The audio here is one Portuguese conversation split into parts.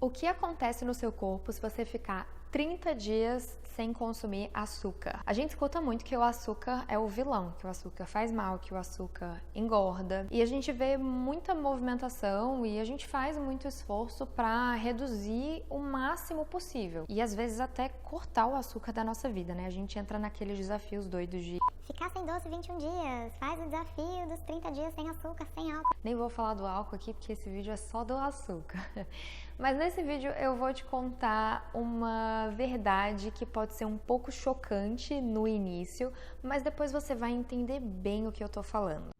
O que acontece no seu corpo se você ficar 30 dias sem consumir açúcar? A gente escuta muito que o açúcar é o vilão, que o açúcar faz mal, que o açúcar engorda. E a gente vê muita movimentação e a gente faz muito esforço para reduzir o máximo possível. E às vezes até cortar o açúcar da nossa vida, né? A gente entra naqueles desafios doidos de ficar sem doce 21 dias, faz o desafio dos 30 dias sem açúcar, sem álcool. Nem vou falar do álcool aqui porque esse vídeo é só do açúcar. Mas nesse vídeo eu vou te contar uma verdade que pode ser um pouco chocante no início, mas depois você vai entender bem o que eu tô falando.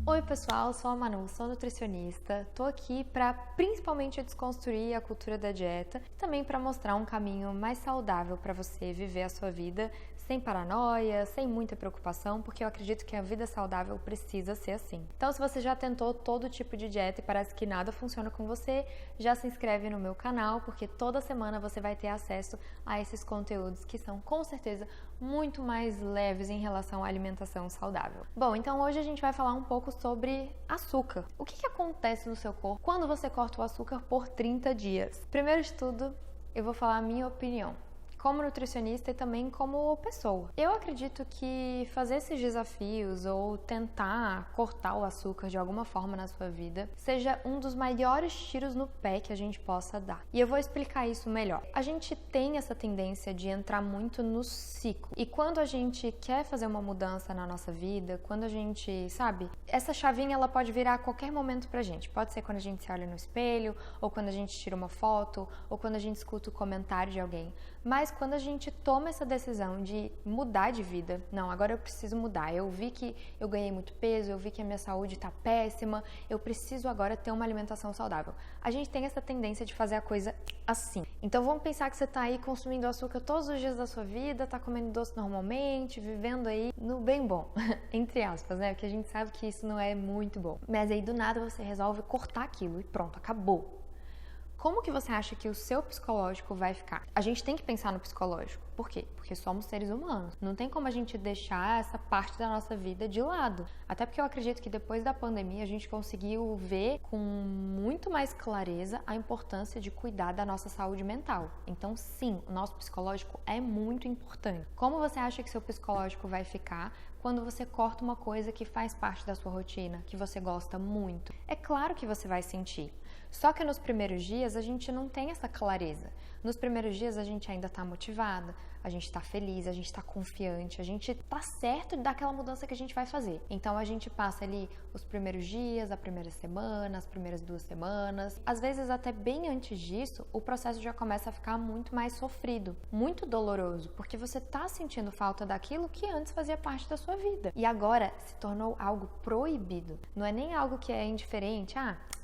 Oi pessoal, sou a Manu, sou nutricionista. Tô aqui para principalmente desconstruir a cultura da dieta e também para mostrar um caminho mais saudável para você viver a sua vida sem paranoia, sem muita preocupação, porque eu acredito que a vida saudável precisa ser assim. Então, se você já tentou todo tipo de dieta e parece que nada funciona com você, já se inscreve no meu canal, porque toda semana você vai ter acesso a esses conteúdos que são com certeza muito mais leves em relação à alimentação saudável. Bom, então hoje a gente vai falar um pouco sobre açúcar. O que acontece no seu corpo quando você corta o açúcar por 30 dias? Primeiro de tudo, eu vou falar a minha opinião como nutricionista e também como pessoa. Eu acredito que fazer esses desafios ou tentar cortar o açúcar de alguma forma na sua vida seja um dos maiores tiros no pé que a gente possa dar. E eu vou explicar isso melhor. A gente tem essa tendência de entrar muito no ciclo. E quando a gente quer fazer uma mudança na nossa vida, quando a gente, sabe, essa chavinha ela pode virar a qualquer momento pra gente. Pode ser quando a gente se olha no espelho, ou quando a gente tira uma foto, ou quando a gente escuta o comentário de alguém. Mas quando a gente toma essa decisão de mudar de vida, não, agora eu preciso mudar, eu vi que eu ganhei muito peso, eu vi que a minha saúde tá péssima, eu preciso agora ter uma alimentação saudável. A gente tem essa tendência de fazer a coisa assim. Então vamos pensar que você tá aí consumindo açúcar todos os dias da sua vida, tá comendo doce normalmente, vivendo aí no bem bom, entre aspas, né? Porque a gente sabe que isso não é muito bom. Mas aí do nada você resolve cortar aquilo e pronto, acabou. Como que você acha que o seu psicológico vai ficar? A gente tem que pensar no psicológico. Por quê? Porque somos seres humanos. Não tem como a gente deixar essa parte da nossa vida de lado. Até porque eu acredito que depois da pandemia a gente conseguiu ver com muito mais clareza a importância de cuidar da nossa saúde mental. Então sim, o nosso psicológico é muito importante. Como você acha que seu psicológico vai ficar quando você corta uma coisa que faz parte da sua rotina, que você gosta muito? É claro que você vai sentir. Só que nos primeiros dias a gente não tem essa clareza. Nos primeiros dias a gente ainda está motivada, a gente está feliz, a gente está confiante, a gente está certo daquela mudança que a gente vai fazer. Então a gente passa ali os primeiros dias, a primeira semana, as primeiras 2 semanas. Às vezes até bem antes disso, o processo já começa a ficar muito mais sofrido, muito doloroso, porque você está sentindo falta daquilo que antes fazia parte da sua vida. E agora se tornou algo proibido. Não é nem algo que é indiferente,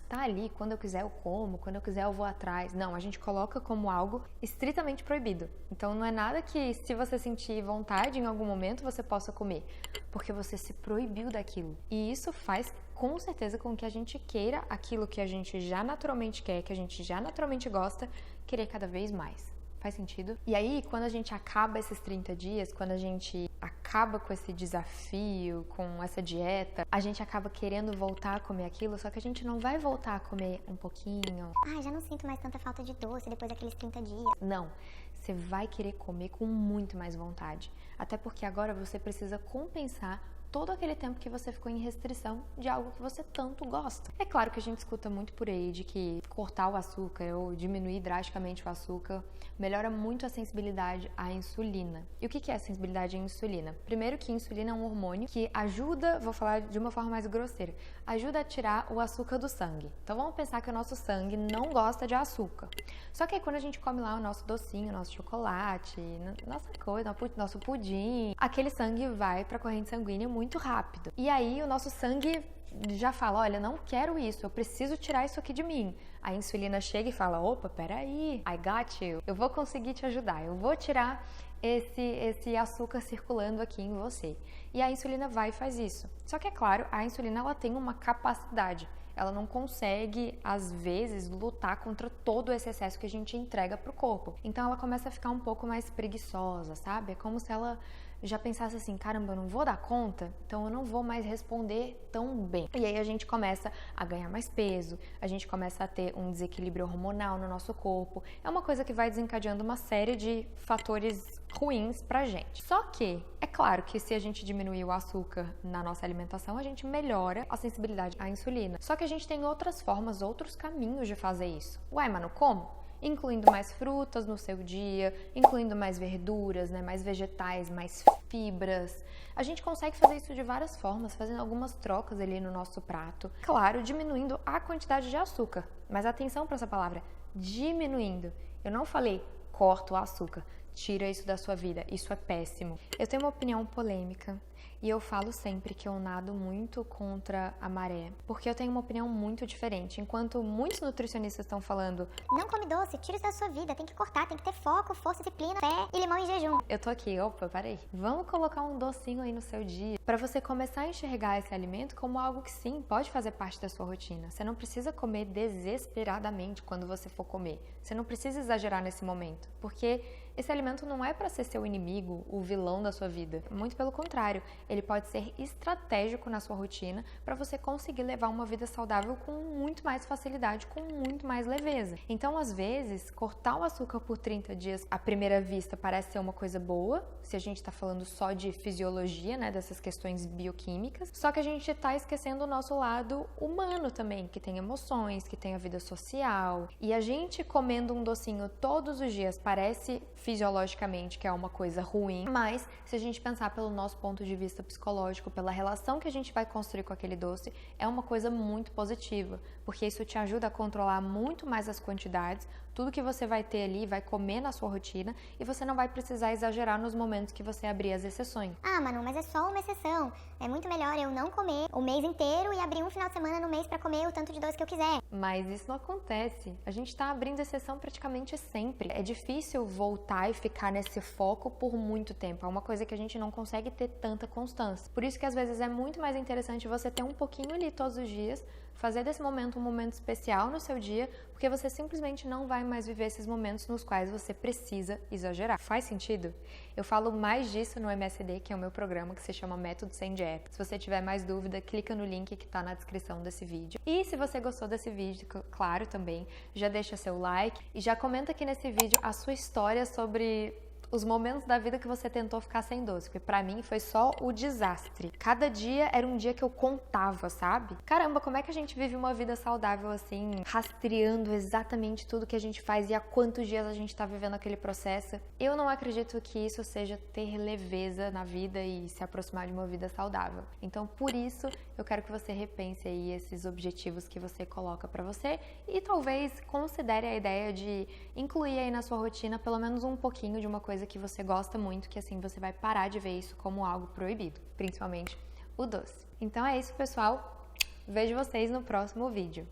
tá ali, quando eu quiser eu como, quando eu quiser eu vou atrás. Não, a gente coloca como algo estritamente proibido. Então não é nada que se você sentir vontade em algum momento você possa comer, porque você se proibiu daquilo. E isso faz com certeza com que a gente queira aquilo que a gente já naturalmente quer, que a gente já naturalmente gosta, querer cada vez mais. Faz sentido? E aí, quando a gente acaba esses 30 dias, quando a gente acaba com esse desafio, com essa dieta, a gente acaba querendo voltar a comer aquilo, só que a gente não vai voltar a comer um pouquinho. Já não sinto mais tanta falta de doce depois daqueles 30 dias. Não, você vai querer comer com muito mais vontade. Até porque agora você precisa compensar todo aquele tempo que você ficou em restrição de algo que você tanto gosta. É claro que a gente escuta muito por aí de que cortar o açúcar ou diminuir drasticamente o açúcar melhora muito a sensibilidade à insulina. E o que é a sensibilidade à insulina? Primeiro que a insulina é um hormônio que ajuda, vou falar de uma forma mais grosseira, ajuda a tirar o açúcar do sangue. Então vamos pensar que o nosso sangue não gosta de açúcar. Só que aí quando a gente come lá o nosso docinho, o nosso chocolate, nossa coisa, nosso pudim, aquele sangue vai para a corrente sanguínea muito rápido. E aí o nosso sangue já fala, olha, não quero isso, eu preciso tirar isso aqui de mim. A insulina chega e fala, opa, peraí, I got you, eu vou conseguir te ajudar, eu vou tirar esse açúcar circulando aqui em você. E a insulina vai e faz isso. Só que é claro, a insulina ela tem uma capacidade. Ela não consegue, às vezes, lutar contra todo esse excesso que a gente entrega pro corpo. Então ela começa a ficar um pouco mais preguiçosa, sabe? É como se ela já pensasse assim, caramba, eu não vou dar conta, então eu não vou mais responder tão bem. E aí a gente começa a ganhar mais peso, a gente começa a ter um desequilíbrio hormonal no nosso corpo. É uma coisa que vai desencadeando uma série de fatores ruins pra gente. Só que, é claro que se a gente diminuir o açúcar na nossa alimentação, a gente melhora a sensibilidade à insulina. Só que a gente tem outras formas, outros caminhos de fazer isso. Ué, mano, como? Incluindo mais frutas no seu dia, incluindo mais verduras, né, mais vegetais, mais fibras. A gente consegue fazer isso de várias formas, fazendo algumas trocas ali no nosso prato. Claro, diminuindo a quantidade de açúcar. Mas atenção para essa palavra, diminuindo. Eu não falei corta o açúcar, tira isso da sua vida, isso é péssimo. Eu tenho uma opinião polêmica. E eu falo sempre que eu nado muito contra a maré, porque eu tenho uma opinião muito diferente. Enquanto muitos nutricionistas estão falando, não come doce, tira isso da sua vida, tem que cortar, tem que ter foco, força, disciplina, fé e limão em jejum. eu tô aqui, opa, parei. Vamos colocar um docinho aí no seu dia, para você começar a enxergar esse alimento como algo que sim, pode fazer parte da sua rotina. Você não precisa comer desesperadamente quando você for comer. Você não precisa exagerar nesse momento, porque esse alimento não é para ser seu inimigo, o vilão da sua vida. Muito pelo contrário, ele pode ser estratégico na sua rotina para você conseguir levar uma vida saudável com muito mais facilidade, com muito mais leveza. Então, às vezes, cortar o açúcar por 30 dias, à primeira vista, parece ser uma coisa boa, se a gente está falando só de fisiologia, né, dessas questões bioquímicas, só que a gente está esquecendo o nosso lado humano também, que tem emoções, que tem a vida social. E a gente comendo um docinho todos os dias parece fisiologicamente que é uma coisa ruim, mas se a gente pensar pelo nosso ponto de vista psicológico, pela relação que a gente vai construir com aquele doce, é uma coisa muito positiva, porque isso te ajuda a controlar muito mais as quantidades, tudo que você vai ter ali, vai comer na sua rotina, e você não vai precisar exagerar nos momentos que você abrir as exceções. Ah, Manu, mas é só uma exceção. É muito melhor eu não comer o mês inteiro e abrir um final de semana no mês pra comer o tanto de doce que eu quiser. Mas isso não acontece. A gente tá abrindo exceção praticamente sempre. É difícil voltar e ficar nesse foco por muito tempo. É uma coisa que a gente não consegue ter tanta constância. Por isso que às vezes é muito mais interessante você ter um pouquinho ali todos os dias, fazer desse momento um momento especial no seu dia, porque você simplesmente não vai mais viver esses momentos nos quais você precisa exagerar. Faz sentido? Eu falo mais disso no MSD, que é o meu programa que se chama Método Sem Dieta. Se você tiver mais dúvida, clica no link que tá na descrição desse vídeo. E se você gostou desse vídeo, claro também, já deixa seu like e já comenta aqui nesse vídeo a sua história sobre os momentos da vida que você tentou ficar sem doce, porque pra mim foi só o desastre. Cada dia era um dia que eu contava, sabe? Caramba, como é que a gente vive uma vida saudável assim, rastreando exatamente tudo que a gente faz e há quantos dias a gente tá vivendo aquele processo? Eu não acredito que isso seja ter leveza na vida e se aproximar de uma vida saudável. Então, por isso, eu quero que você repense aí esses objetivos que você coloca pra você e talvez considere a ideia de incluir aí na sua rotina pelo menos um pouquinho de uma coisa que você gosta muito, que assim você vai parar de ver isso como algo proibido, principalmente o doce. Então é isso, pessoal. Vejo vocês no próximo vídeo.